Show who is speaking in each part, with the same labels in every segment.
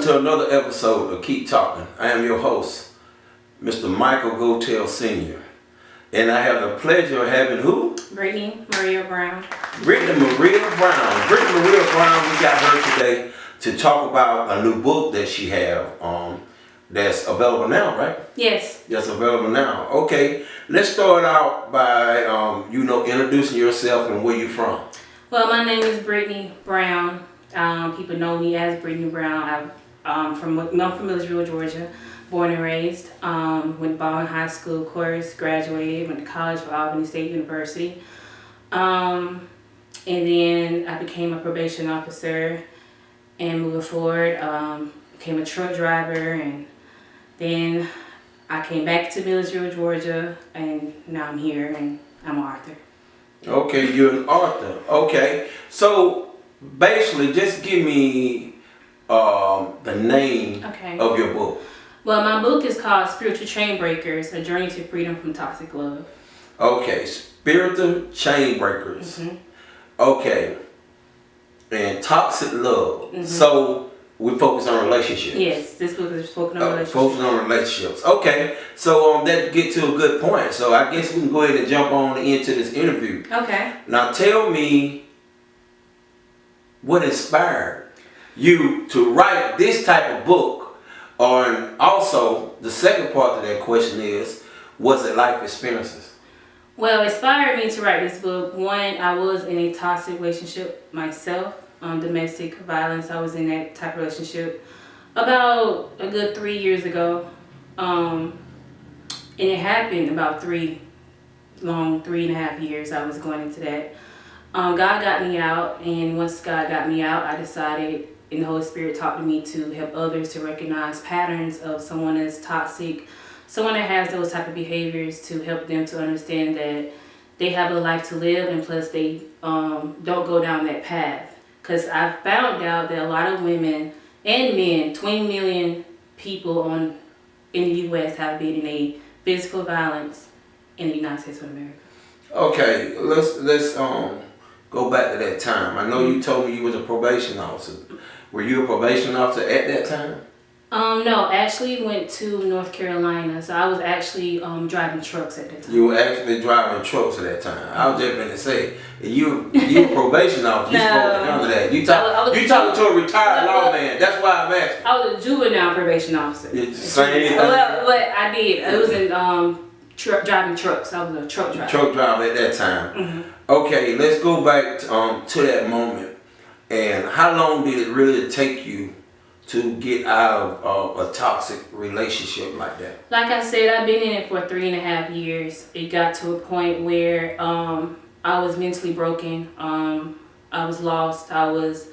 Speaker 1: to another episode of Keep Talking. I am your host, Mr. Michael Gotell Sr. And I have the pleasure of having who?
Speaker 2: Brittany Maria Brown.
Speaker 1: Brittany Maria Brown. Brittany Maria Brown, we got her today to talk about a new book that she have that's available now, right?
Speaker 2: Yes.
Speaker 1: That's available now. Okay, let's start out by introducing yourself and where you're from.
Speaker 2: Well, my name is Brittany Brown. People know me as Brittany Brown. I'm from Millersville, Georgia, born and raised. Went to Baldwin High School, of course, graduated, went to college for Albany State University. And then I became a probation officer and moving forward, became a truck driver, and then I came back to Millersville, Georgia, and now I'm here and I'm an author.
Speaker 1: Okay, you're an author. Okay, so basically, just give me the name of your book.
Speaker 2: Well, my book is called Spiritual Chain Breakers, A Journey to Freedom from Toxic Love.
Speaker 1: Okay, Spiritual Chain Breakers.
Speaker 2: Mm-hmm.
Speaker 1: Okay, and toxic love. Mm-hmm. So we focus on relationships.
Speaker 2: Yes, this book is focusing on relationships.
Speaker 1: Focusing on relationships. Okay, so that get to a good point. So I guess we can go ahead and jump on into this interview.
Speaker 2: Okay.
Speaker 1: Now tell me what inspired you to write this type of book, and also the second part of that question is, was it life experiences?
Speaker 2: Well, it inspired me to write this book. One, I was in a toxic relationship myself. Domestic violence. I was in that type of relationship about a good 3 years ago. And it happened about 3.5 years I was going into that. God got me out, and once God got me out, I decided, and the Holy Spirit taught me to help others to recognize patterns of someone that's toxic, someone that has those type of behaviors, to help them to understand that they have a life to live, and plus they don't go down that path. Because I found out that a lot of women and men, 20 million people in the U.S. have been in a physical violence in the United States of America.
Speaker 1: Okay, let's go back to that time. I know you told me you was a probation officer. Were you a probation officer at that time?
Speaker 2: No, actually went to North Carolina. So I was actually driving trucks at that time.
Speaker 1: You were actually driving trucks at that time. I was just going to say, you a probation officer. You supposed to handle that. You talking to a retired lawman. That's why I'm asking.
Speaker 2: I was a juvenile probation officer.
Speaker 1: Same.
Speaker 2: Well, but I did. It was in driving trucks. I was a truck driver.
Speaker 1: Truck driver at that time. Mm-hmm. Okay, let's go back to that moment. And how long did it really take you to get out of a toxic relationship like that?
Speaker 2: Like I said, I've been in it for 3.5 years. It got to a point where I was mentally broken. I was lost. I was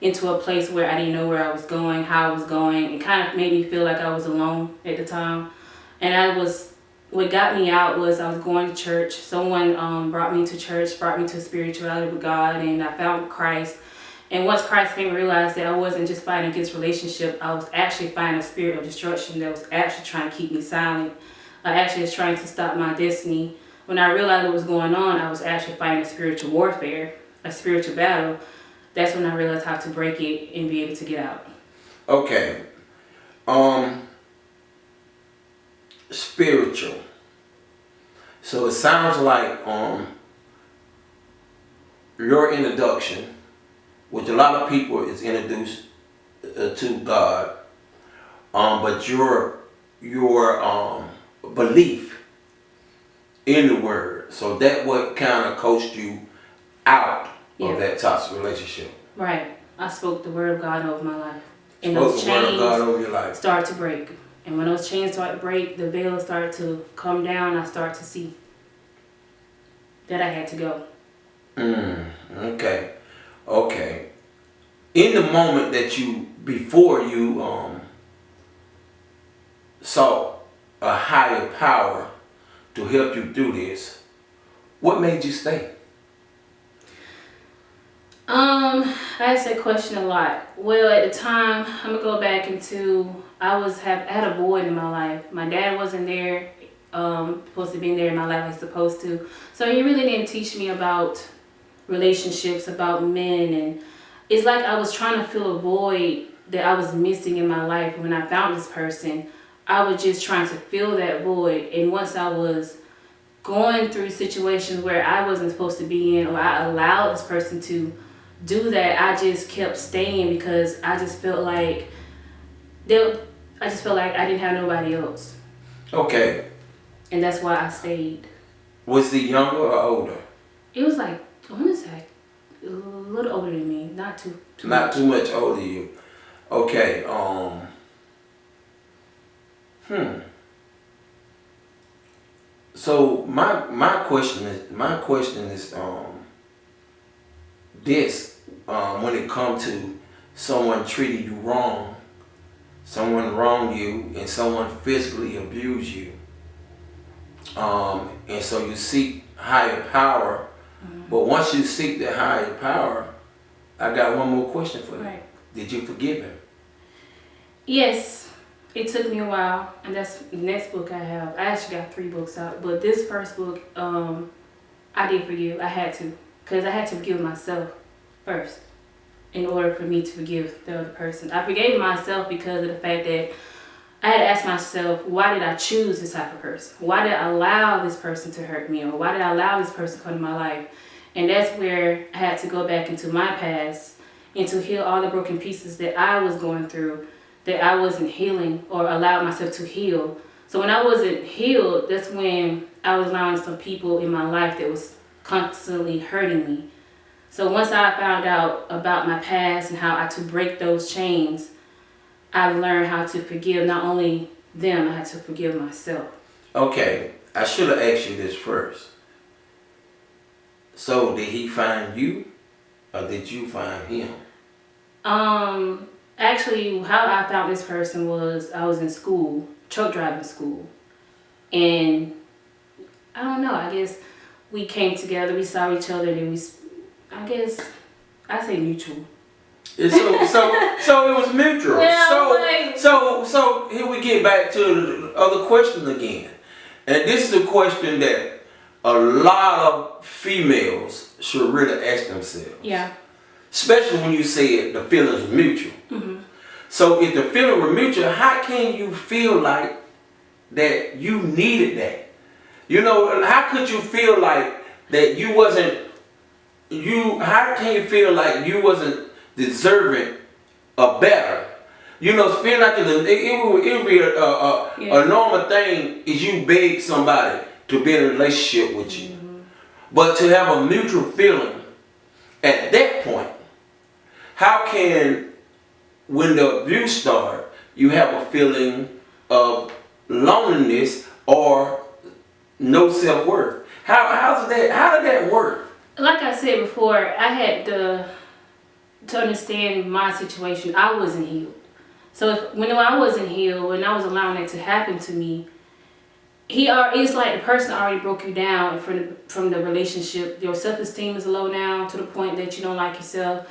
Speaker 2: into a place where I didn't know where I was going, how I was going. It kind of made me feel like I was alone at the time. And what got me out was I was going to church. Someone brought me to church, brought me to spirituality with God, and I found Christ. And once Christ made me realize that I wasn't just fighting against relationship, I was actually fighting a spirit of destruction that was actually trying to keep me silent. I actually was trying to stop my destiny. When I realized what was going on, I was actually fighting a spiritual warfare, a spiritual battle. That's when I realized how to break it and be able to get out.
Speaker 1: Okay. Spiritual. So it sounds like your introduction, which a lot of people is introduced to God, but your belief in the Word, so that what kind of coached you out of that toxic relationship.
Speaker 2: Right. I spoke the Word of God over my life, and
Speaker 1: spoke
Speaker 2: those
Speaker 1: the Word of God over your
Speaker 2: chains
Speaker 1: life.
Speaker 2: start to break. And when those chains start to break, the veil started to come down. I start to see that I had to go.
Speaker 1: Okay. In the moment that before you saw a higher power to help you through this, what made you stay?
Speaker 2: I asked that question a lot. Well, at the time, I'm gonna go back into I had a void in my life. My dad wasn't there, supposed to be there in my life like supposed to. So he really didn't teach me about relationships, about men, and it's like I was trying to fill a void that I was missing in my life. When I found this person, I was just trying to fill that void. And once I was going through situations where I wasn't supposed to be in, or I allowed this person to do that, I just kept staying because I just felt like I didn't have nobody else.
Speaker 1: Okay.
Speaker 2: And that's why I stayed.
Speaker 1: Was he younger or older?
Speaker 2: It was like, I want to say, a little older than me, not too
Speaker 1: Not
Speaker 2: much.
Speaker 1: too much older than you. Okay. So my question is this when it comes to someone treating you wrong, someone wronged you, and someone physically abused you, and so you seek higher power. But once you seek the higher power, I got one more question for you.
Speaker 2: Right.
Speaker 1: Did you forgive him?
Speaker 2: Yes, it took me a while, and that's the next book I have. I actually got 3 books out, but this first book, I did forgive. I had to, because I had to forgive myself first in order for me to forgive the other person. I forgave myself because of the fact that I had to ask myself, why did I choose this type of person? Why did I allow this person to hurt me? Or why did I allow this person to come to my life? And that's where I had to go back into my past and to heal all the broken pieces that I was going through, that I wasn't healing or allowed myself to heal. So when I wasn't healed, that's when I was allowing some people in my life that was constantly hurting me. So once I found out about my past and how I had to break those chains, I learned how to forgive not only them, I had to forgive myself.
Speaker 1: Okay, I should have asked you this first. So did he find you, or did you find him?
Speaker 2: Actually, how I found this person was I was in school, truck driving school, and I don't know. I guess we came together, we saw each other, and I say mutual.
Speaker 1: And so it was mutual.
Speaker 2: Yeah,
Speaker 1: So here we get back to the other question again, and this is a question that a lot of females should really ask themselves.
Speaker 2: Yeah.
Speaker 1: Especially when you say the feelings are mutual.
Speaker 2: Mm-hmm.
Speaker 1: So if the feeling were mutual, how can you feel like that you needed that? You know, how could you feel like that you wasn't, how can you feel like you wasn't deserving of better? You know, feel like it would be a normal thing is you beg somebody to be in a relationship with you. Mm-hmm. But to have a mutual feeling at that point, how can, when the abuse starts, you have a feeling of loneliness or no self-worth? How did that work?
Speaker 2: Like I said before, I had to understand my situation. I wasn't healed. So when I wasn't healed, when I was allowing it to happen to me, it's like the person already broke you down from the relationship. Your self-esteem is low now to the point that you don't like yourself.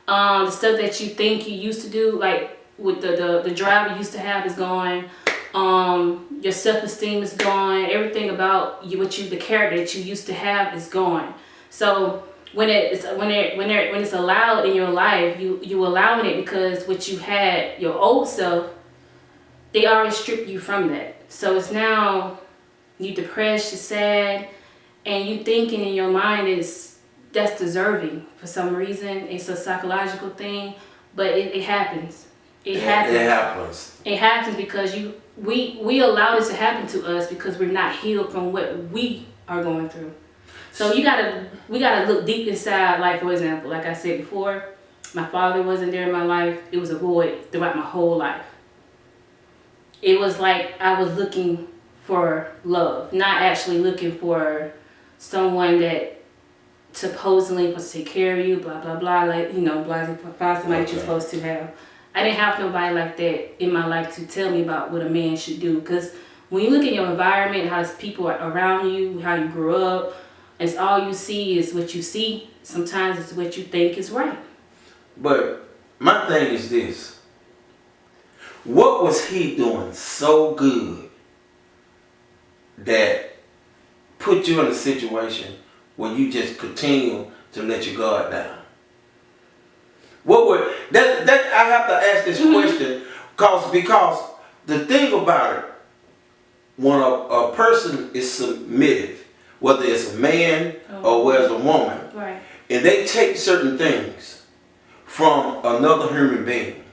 Speaker 2: The stuff that you think you used to do, like with the drive you used to have, is gone. Your self-esteem is gone. Everything about you, the character that you used to have, is gone. So when it's allowed in your life, you allowing it because what you had, your old self, they already stripped you from that. So it's now you depressed, you're sad, and you thinking in your mind that's deserving for some reason. It's a psychological thing, but it happens. It happens. It happens because we allow this to happen to us because we're not healed from what we are going through. So we gotta look deep inside. Like, for example, like I said before, my father wasn't there in my life. It was a void throughout my whole life. It was like I was looking for love, not actually looking for someone that supposedly supposed to take care of you, blah blah blah, like, you know, find somebody that you're supposed to have. I didn't have nobody like that in my life to tell me about what a man should do. Because when you look at your environment, how people are around you, how you grew up, it's all you see is what you see. Sometimes it's what you think is right.
Speaker 1: But my thing is this: what was he doing so good that put you in a situation where you just continue to let your guard down? What would that I have to ask this question because the thing about it, when a person is submissive, whether it's a man or whether it's a woman,
Speaker 2: Right.
Speaker 1: and they take certain things from another human being,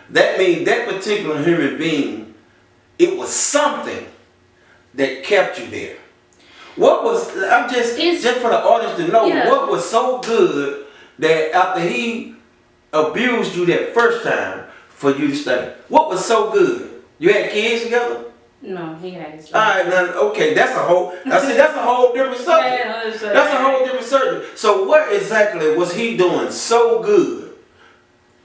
Speaker 1: that means that particular human being, it was something that kept you there. What was, I'm just for the audience to know, what was so good that after he abused you that first time for you to stay? What was so good? You had kids together?
Speaker 2: No, he has.
Speaker 1: Alright, now, okay, that's a whole different subject. That's a whole different subject. So what exactly was he doing so good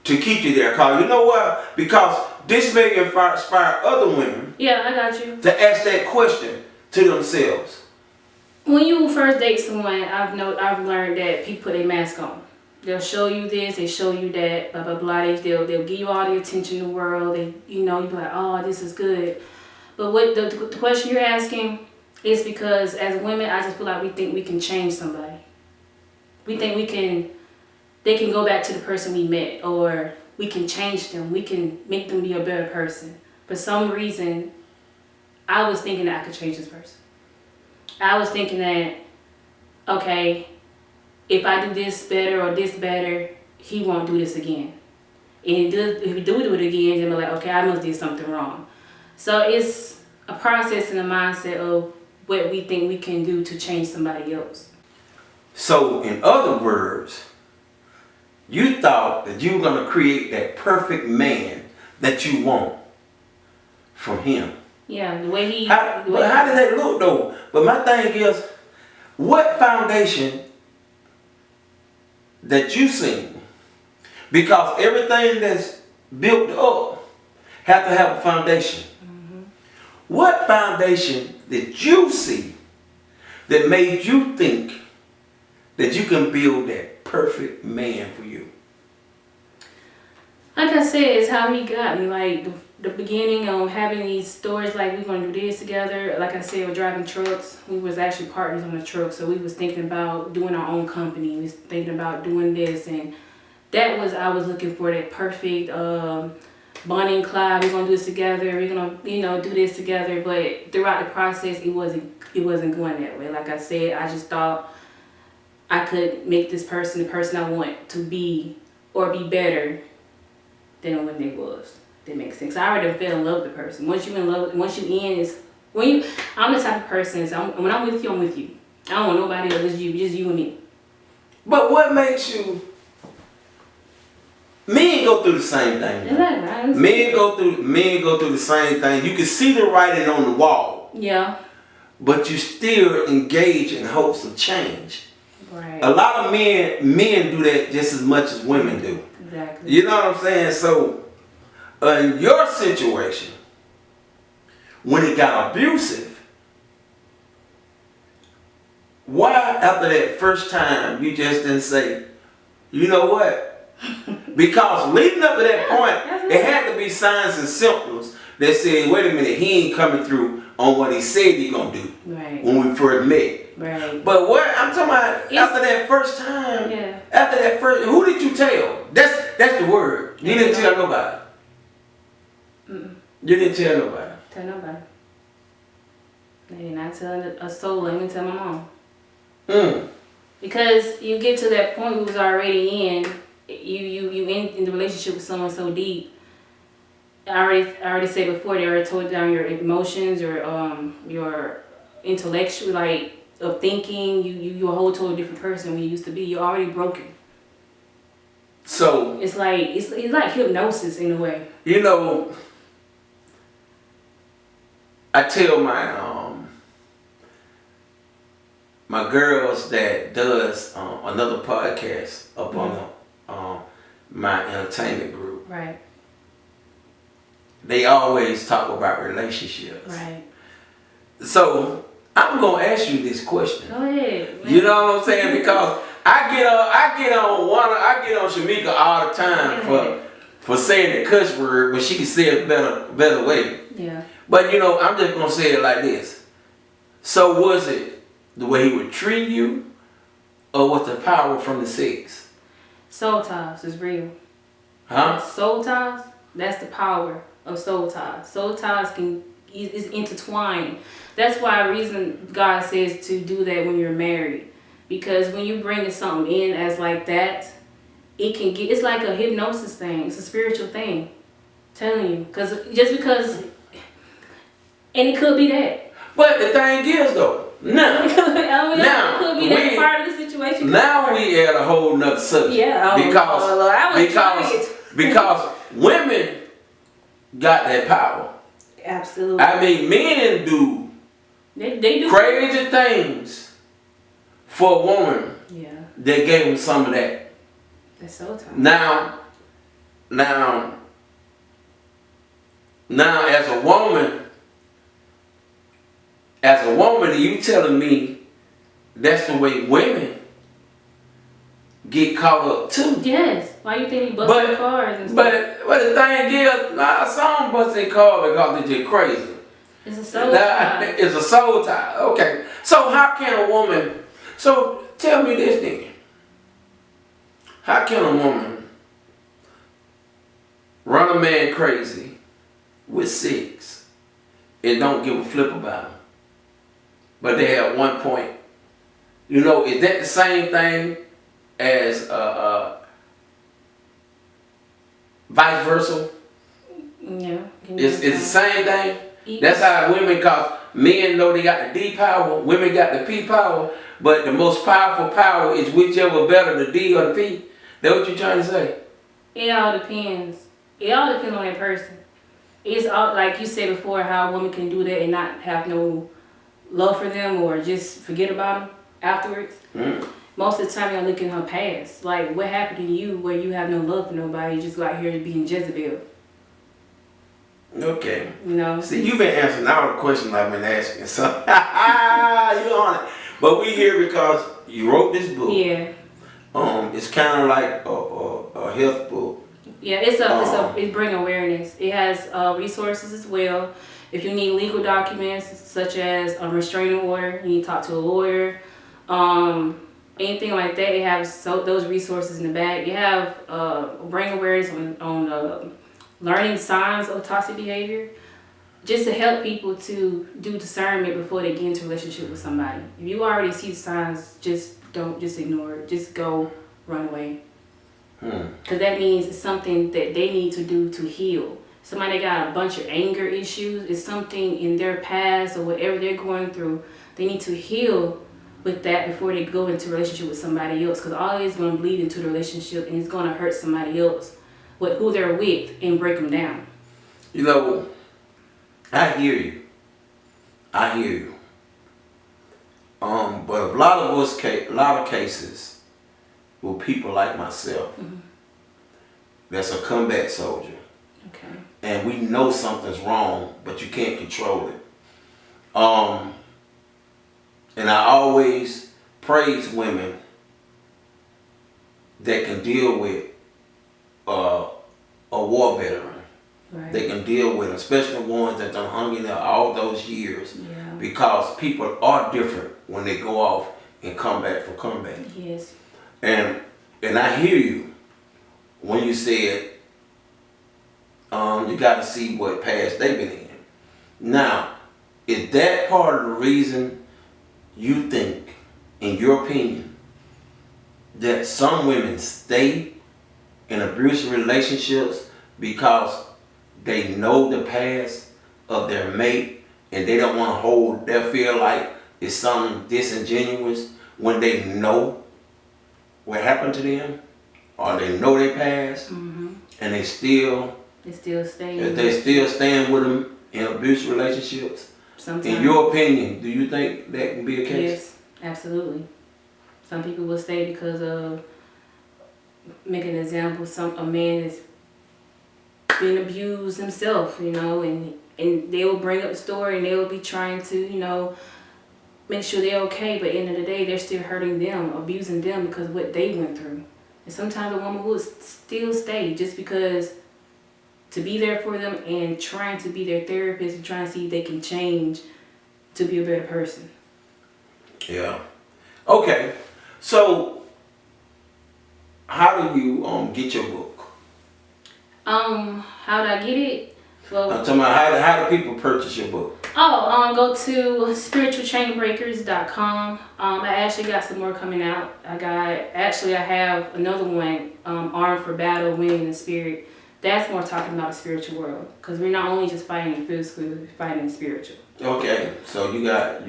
Speaker 1: to keep you there, Carl? You know what? Because this may inspire other women.
Speaker 2: Yeah, I got you.
Speaker 1: To ask that question to themselves.
Speaker 2: When you first date someone, I've learned that people put their mask on. They'll show you this, they show you that, blah blah blah. They'll give you all the attention in the world. You be like, oh, this is good. But what the question you're asking is because as women, I just feel like we think we can change somebody. We think they can go back to the person we met, or we can change them. We can make them be a better person. For some reason, I was thinking that I could change this person. I was thinking that, okay, if I do this better or this better, he won't do this again. And if he do it again, then I'm like, okay, I must do something wrong. So it's a process and a mindset of what we think we can do to change somebody else.
Speaker 1: So in other words, you thought that you were going to create that perfect man that you want from him.
Speaker 2: Yeah, the way he...
Speaker 1: How did that look though? But my thing is, what foundation that you seen? Because everything that's built up have to have a foundation. Mm-hmm. What foundation did you see that made you think that you can build that perfect man for you?
Speaker 2: Like I said, it's how he got me. Like the beginning of having these stories, like we're gonna do this together. Like I said, we're driving trucks. We was actually partners on the truck, so we was thinking about doing our own company. We was thinking about doing this, and that was I was looking for that perfect Bonnie and Clyde. We're gonna do this together. We're gonna do this together. But throughout the process, it wasn't going that way. Like I said, I just thought I could make this person the person I want to be or be better than when they was. That makes sense. I already fell in love with the person. Once you in love, I'm the type of person. So when I'm with you, I'm with you. I don't want nobody else. It's you, just you and me.
Speaker 1: But what makes you? Men go through the same thing.
Speaker 2: Exactly.
Speaker 1: Men go through the same thing. You can see the writing on the wall.
Speaker 2: Yeah.
Speaker 1: But you still engage in hopes of change.
Speaker 2: Right.
Speaker 1: A lot of men do that just as much as women do.
Speaker 2: Exactly.
Speaker 1: You know what I'm saying? So, in your situation, when it got abusive, why after that first time you just didn't say, you know what? Because leading up to that point, it had to be signs and symptoms that said, wait a minute, he ain't coming through on what he said he gonna do.
Speaker 2: Right.
Speaker 1: When we first met.
Speaker 2: Right.
Speaker 1: But what I'm talking about, after that first time, after that first, who did you tell? That's the word. You didn't tell nobody.
Speaker 2: Mm-mm.
Speaker 1: You didn't tell nobody.
Speaker 2: Tell nobody. I did not tell a soul. I didn't even tell my mom. Because you get to that point who was already in, you in the relationship with someone so deep. I already said before, they already told down your emotions, your intellectual, like, of thinking. You're a whole totally different person when you used to be. You're already broken.
Speaker 1: So
Speaker 2: it's like hypnosis in a way.
Speaker 1: You know, I tell my girls that does another podcast up on my entertainment group.
Speaker 2: Right.
Speaker 1: They always talk about relationships.
Speaker 2: Right.
Speaker 1: So I'm gonna ask you this question.
Speaker 2: Go ahead. Man.
Speaker 1: You know what I'm saying? Because I get on Shamika all the time for saying the cuss word when she can say it better way.
Speaker 2: Yeah.
Speaker 1: But I'm just gonna say it like this. So was it the way he would treat you, or was the power from the sex?
Speaker 2: Soul ties is real.
Speaker 1: Huh?
Speaker 2: Soul ties. That's the power of soul ties. Soul ties is intertwined. That's why reason God says to do that when you're married, because when you bring something in as like that, it can get. It's like a hypnosis thing. It's a spiritual thing. Telling you, because, and it could be that.
Speaker 1: But the thing is though, now
Speaker 2: It could be that part of the situation.
Speaker 1: Now we at a whole nother subject.
Speaker 2: Yeah,
Speaker 1: because women got that power.
Speaker 2: Absolutely.
Speaker 1: I mean, men do
Speaker 2: they do
Speaker 1: crazy things for a woman.
Speaker 2: Yeah.
Speaker 1: That gave them some of that.
Speaker 2: That's so tough.
Speaker 1: Now, as a woman, you telling me that's the way women get caught up too?
Speaker 2: Yes. Why you think he busting cars and stuff?
Speaker 1: But the thing is, some busting cars because they just crazy.
Speaker 2: It's a soul tie.
Speaker 1: It's a soul tie. Okay. So how can a woman? So tell me this then. How can a woman run a man crazy with sex and don't give a flip about him? But they have one point. You know, is that the same thing as vice versa?
Speaker 2: Yeah.
Speaker 1: It's the same thing. That's how women, cause men know they got the D power, women got the P power, but the most powerful power is whichever better, the D or the P. That what you trying to say?
Speaker 2: It all depends. It all depends on that person. It's all like you said before, how a woman can do that and not have no love for them or just forget about them afterwards. Most of the time, you're looking at her past. Like, what happened to you where you have no love for nobody? You just go out here being Jezebel.
Speaker 1: Okay.
Speaker 2: You know?
Speaker 1: See, you've been answering all the questions I've been asking. So, you on it. But we here because you wrote this book.
Speaker 2: Yeah.
Speaker 1: It's kind of like a health book.
Speaker 2: Yeah, it bring awareness. It has resources as well. If you need legal documents such as a restraining order, you need to talk to a lawyer. Anything like that, it has those resources in the back. You have bring awareness on learning signs of toxic behavior, just to help people to do discernment before they get into a relationship with somebody. If you already see the signs, just ignore it. Just go run away. Because that means it's something that they need to do to heal. Somebody got a bunch of anger issues. It's something in their past or whatever they're going through. They need to heal with that before they go into a relationship with somebody else. Because all it's going to bleed into the relationship and it's going to hurt somebody else with who they're with and break them down.
Speaker 1: You know, I hear you. But a lot of cases with people like myself, that's a comeback soldier.
Speaker 2: Okay.
Speaker 1: And we know something's wrong, but you can't control it. And I always praise women that can deal with a war veteran.
Speaker 2: Right.
Speaker 1: They can deal with, especially ones that done hung in there all those years.
Speaker 2: Yeah.
Speaker 1: Because people are different when they go off and come back for comeback.
Speaker 2: Yes.
Speaker 1: And I hear you when you said you got to see what past they've been in. Now, is that part of the reason you think, in your opinion, that some women stay in abusive relationships because they know the past of their mate and they don't want to they feel like it's something disingenuous when they know what happened to them or they know their past and they still staying with them in abusive relationships? Sometimes. In your opinion, do you think that can be a case?
Speaker 2: Yes, absolutely. Some people will stay because of, make an example, a man is being abused himself, you know, and they will bring up the story and they will be trying to, you know, make sure they're okay, but at the end of the day, they're still hurting them, abusing them because of what they went through. And sometimes a woman will still stay just because to be there for them and trying to be their therapist and trying to see if they can change to be a better person.
Speaker 1: Yeah. Okay. So, how do you get your book?
Speaker 2: How did I get it? Well,
Speaker 1: I'm talking about how do people purchase your book?
Speaker 2: Go to spiritualchainbreakers.com. I actually got some more coming out. I have another one, Armed for Battle, Winning the Spirit. That's more talking about the spiritual world, because we're not only just fighting in physical, we're fighting in spiritual.
Speaker 1: Okay, so you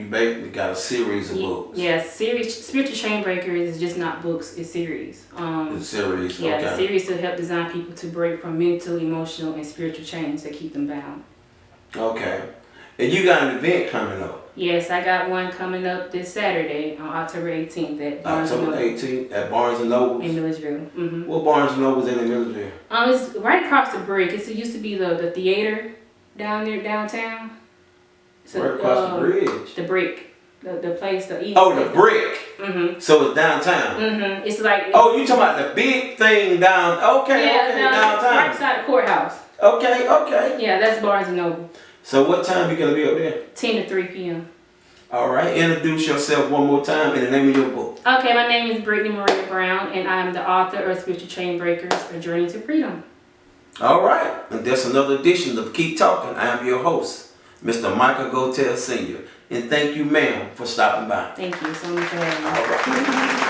Speaker 1: basically got a series of books.
Speaker 2: Yes, Spiritual Chain Breakers is just not books, it's series.
Speaker 1: It's series,
Speaker 2: yeah,
Speaker 1: okay.
Speaker 2: The series to help design people to break from mental, emotional, and spiritual chains that keep them bound.
Speaker 1: Okay. And you got an event coming up.
Speaker 2: Yes, I got one coming up this Saturday on October 18th at Barnes
Speaker 1: October 18th at Barnes and Noble.
Speaker 2: in Millersville. Mm-hmm.
Speaker 1: What Barnes and Noble is in Millersville?
Speaker 2: It's right across the brick. It used to be the theater down there downtown. So,
Speaker 1: right across the bridge.
Speaker 2: The brick, the place, the eat.
Speaker 1: Oh, the brick.
Speaker 2: Mm-hmm.
Speaker 1: So it's downtown.
Speaker 2: Mm-hmm. It's like.
Speaker 1: Oh, you talking about the big thing down? Okay, downtown.
Speaker 2: Right beside the courthouse.
Speaker 1: Okay.
Speaker 2: Yeah, that's Barnes and Noble.
Speaker 1: So what time you gonna be up there?
Speaker 2: 10 to 3 p.m.
Speaker 1: All right. Introduce yourself one more time and the name of your book.
Speaker 2: Okay, my name is Brittany Maria Brown, and I'm the author of Spiritual Chain Breakers: A Journey to Freedom.
Speaker 1: All right. And that's another edition of Keep Talking. I am your host, Mr. Michael Gotell Sr. And thank you, ma'am, for stopping by.
Speaker 2: Thank you so much for having me.
Speaker 1: All right.